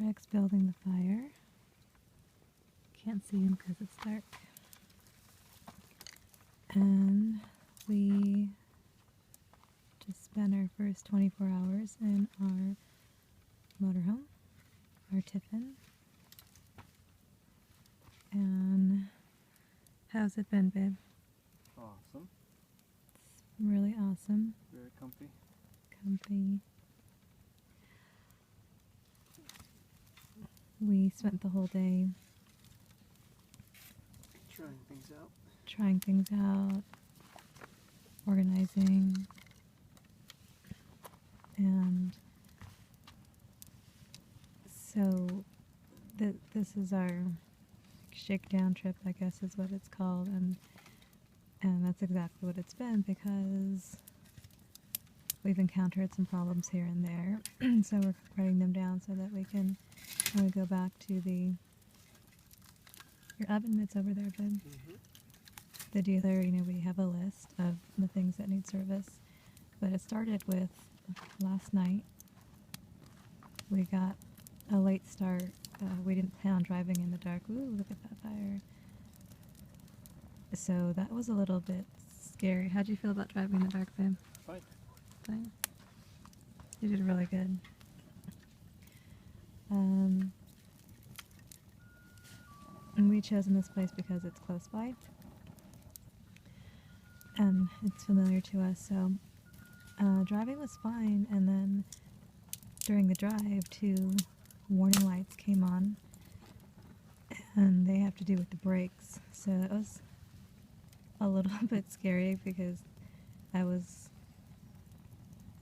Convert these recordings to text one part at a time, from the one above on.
Craig's building the fire. Can't see him because it's dark. And we just spent our first 24 hours in our motorhome, our Tiffin. And how's it been, babe? Awesome. It's really awesome. Very comfy. Comfy. We spent the whole day trying things out, organizing, and so this is our Shakedown trip, I guess is what it's called, and that's exactly what it's been, because we've encountered some problems here and there, so we're writing them down so that we can, when we go back to your oven mitts over there, babe. The dealer, we have a list of the things that need service, but it started with last night. We got a late start. We didn't plan on driving in the dark. Ooh, look at that fire. So that was a little bit scary. How'd you feel about driving in the dark, babe? Fine. Fine. You did really good. And we chosen this place because it's close by. And it's familiar to us, so driving was fine, and then during the drive, 2 warning lights came on, and they have to do with the brakes, so it was a little bit scary because I was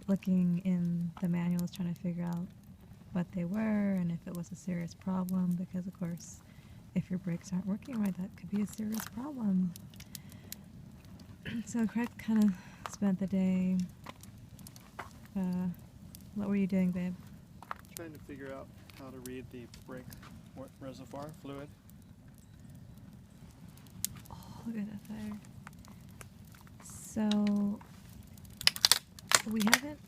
looking in the manuals trying to figure out what they were and if it was a serious problem, because of course if your brakes aren't working right, that could be a serious problem. So Craig kind of spent the day, what were you doing, babe? Trying to figure out how to read the brake reservoir fluid. Oh, look at that fire. So, we haven't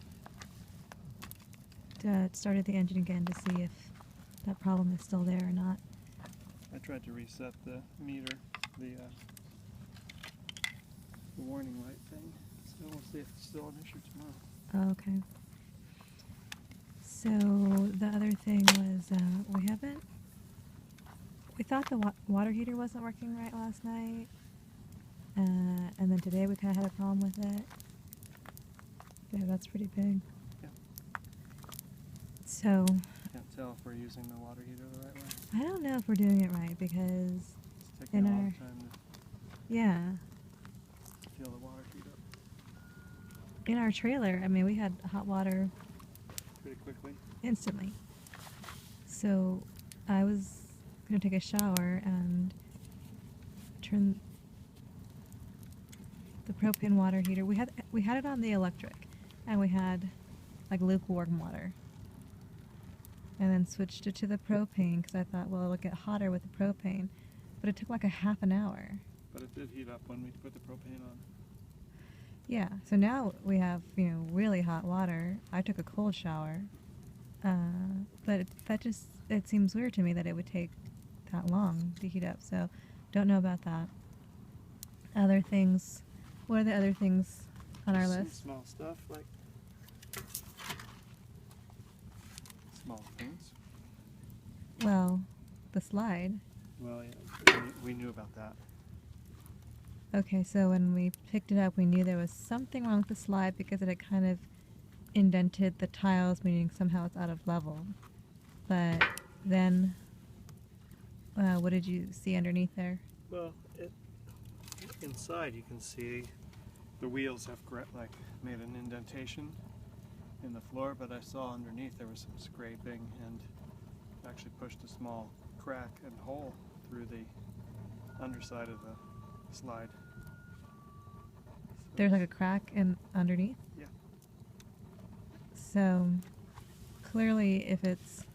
started the engine again to see if that problem is still there or not. I tried to reset the meter, the warning light thing, so we'll see if it's still an issue tomorrow. Oh, okay. So the other thing was we thought the water heater wasn't working right last night, and then today we kind of had a problem with it. Yeah, that's pretty big. Yeah. So Can't tell if we're using the water heater the right way. I don't know if we're doing it right, because It's taking a long time to feel the water heat up. in our trailer, I mean, we had hot water Pretty quickly. instantly. So I was going to take a shower and turn the propane water heater. We had it on the electric, and we had like lukewarm water. And then switched it to the propane because I thought, well, it'll get hotter with the propane. But it took like a half an hour. But it did heat up when we put the propane on. Yeah, so now we have, really hot water. I took a cold shower. But it seems weird to me that it would take that long to heat up. So don't know about that. Other things, what are the other things on our Some list? small stuff, like small things. Well, the slide. Well, yeah, we knew about that. Okay, so when we picked it up, we knew there was something wrong with the slide because it had kind of indented the tiles, meaning somehow it's out of level. But then, what did you see underneath there? Well, inside you can see the wheels have made an indentation in the floor, but I saw underneath there was some scraping and actually pushed a small crack and hole through the underside of the slide. There's like a crack underneath? Yeah. So clearly if it's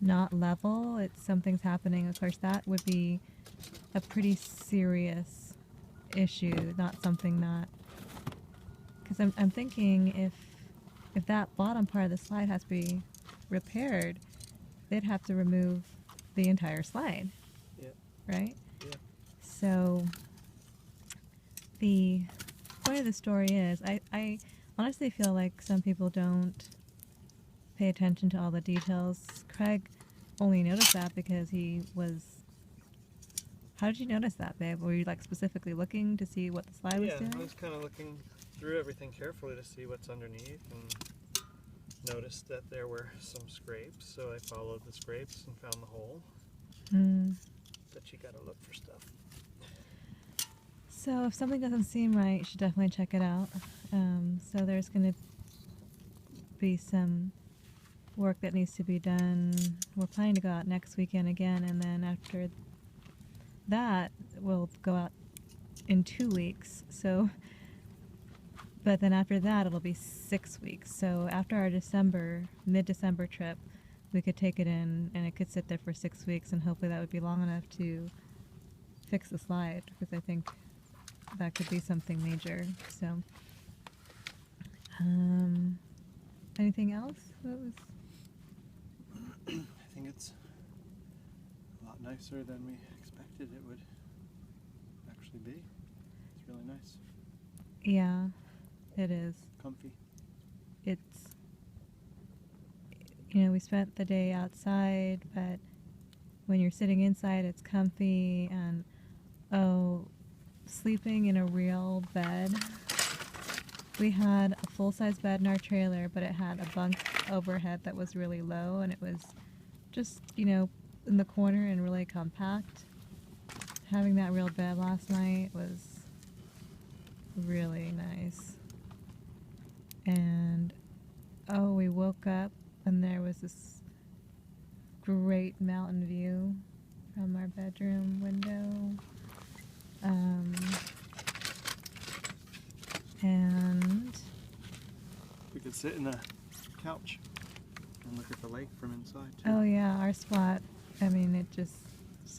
not level, something's happening. Of course, that would be a pretty serious issue, not something that, because I'm thinking if that bottom part of the slide has to be repaired, they'd have to remove the entire slide. Yeah. Right? Yeah. So the point of the story is I honestly feel like some people don't pay attention to all the details. Craig only noticed that because he was. How did you notice that, babe? Were you like specifically looking to see what the slide was doing? I was kind of looking through everything carefully to see what's underneath and noticed that there were some scrapes, so I followed the scrapes and found the hole. But you gotta look for stuff. So if something doesn't seem right, you should definitely check it out. So there's going to be some work that needs to be done. We're planning to go out next weekend again, and then after that, we'll go out in 2 weeks. So, but then after that, it'll be 6 weeks. So after our mid-December trip, we could take it in, and it could sit there for 6 weeks, and hopefully that would be long enough to fix the slide, because I think that could be something major. So, anything else? What was? I think it's a lot nicer than we expected it would actually be. It's really nice. Yeah, it is. Comfy. It's, we spent the day outside, but when you're sitting inside, it's comfy, and sleeping in a real bed. We had a full-size bed in our trailer, but it had a bunk overhead that was really low, and it was just, in the corner and really compact. Having that real bed last night was really nice. And we woke up and there was this great mountain view from our bedroom window. And We could sit in a couch and look at the lake from inside too. oh yeah, our spot, it just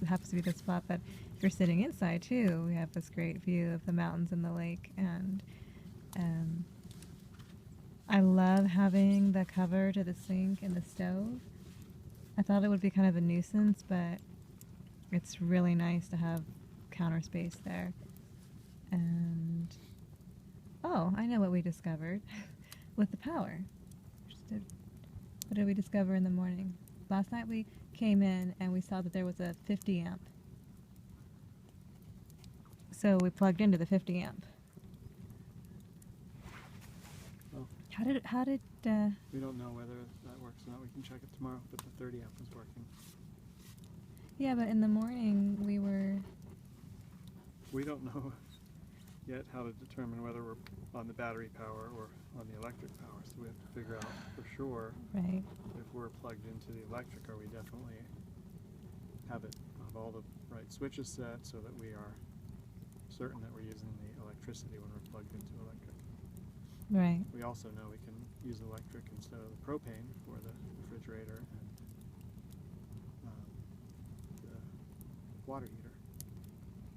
happens to be the spot, but if you're sitting inside too, we have this great view of the mountains and the lake. And I love having the cover to the sink and the stove. I thought it would be kind of a nuisance, but it's really nice to have counter space there. And I know what we discovered with the power. What did we discover in the morning? Last night we came in and we saw that there was a 50 amp. So we plugged into the 50 amp. Oh. How did We don't know whether that works or not. We can check it tomorrow, but the 30 amp is working. Yeah, but in the morning We don't know yet how to determine whether we're on the battery power or on the electric power, so we have to figure out for sure right. if we're plugged into the electric, or we definitely have all the right switches set so that we are certain that we're using the electricity when we're plugged into electric. Right. We also know we can use electric instead of the propane for the refrigerator and the water heater.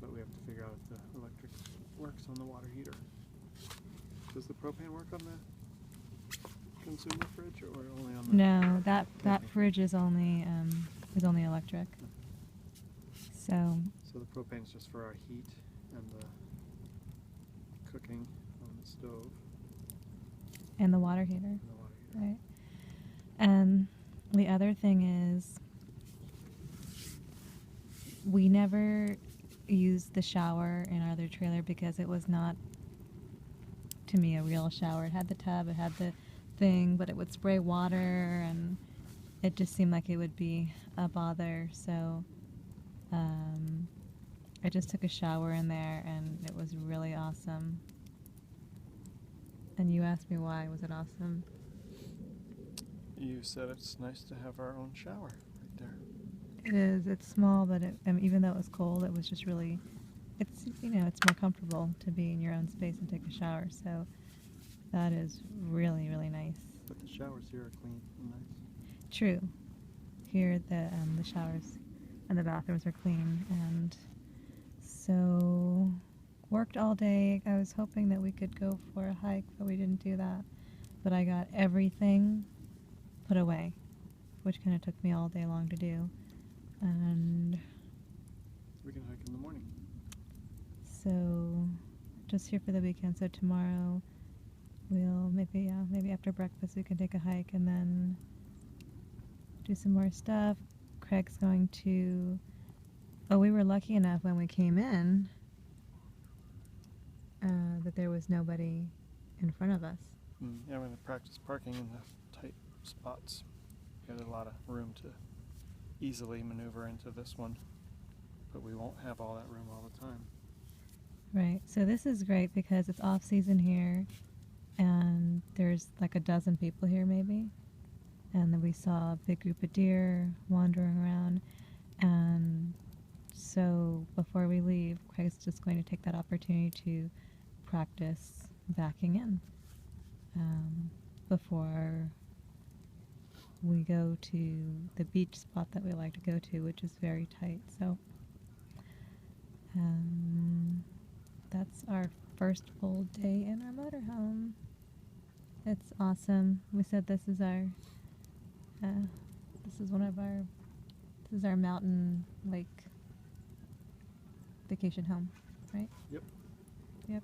But we have to figure out if the electric works on the water heater. Does the propane work on the consumer fridge or only on the? No, that fridge is only electric. So the propane's just for our heat and the cooking on the stove. and the water heater. And the water heater. Right. And the other thing is, we never used the shower in our other trailer because it was not, to me, a real shower. It had the tub, it had the thing, but it would spray water, and it just seemed like it would be a bother. So I just took a shower in there, and it was really awesome. And you asked me why. Was it awesome? You said it's nice to have our own shower right there. It is. It's small, but even though it was cold, it was just really, it's more comfortable to be in your own space and take a shower. So that is really, really nice. But the showers here are clean and nice. True. Here, the showers and the bathrooms are clean, and so worked all day. I was hoping that we could go for a hike, but we didn't do that. But I got everything put away. which kind of took me all day long to do. And We can hike in the morning. so just here for the weekend. So tomorrow we'll maybe after breakfast we can take a hike and then do some more stuff. Craig's going to. Oh, we were lucky enough when we came in that there was nobody in front of us. Yeah, I'm going to practice parking in the tight spots. Got a lot of room to easily maneuver into this one, but we won't have all that room all the time. Right. So this is great because it's off season here, and there's like a dozen people here maybe, and then we saw a big group of deer wandering around, and so before we leave, Craig's just going to take that opportunity to practice backing in before we go to the beach spot that we like to go to, which is very tight. So that's our first full day in our motorhome. It's awesome. We said this is our mountain lake vacation home, right? Yep. Yep.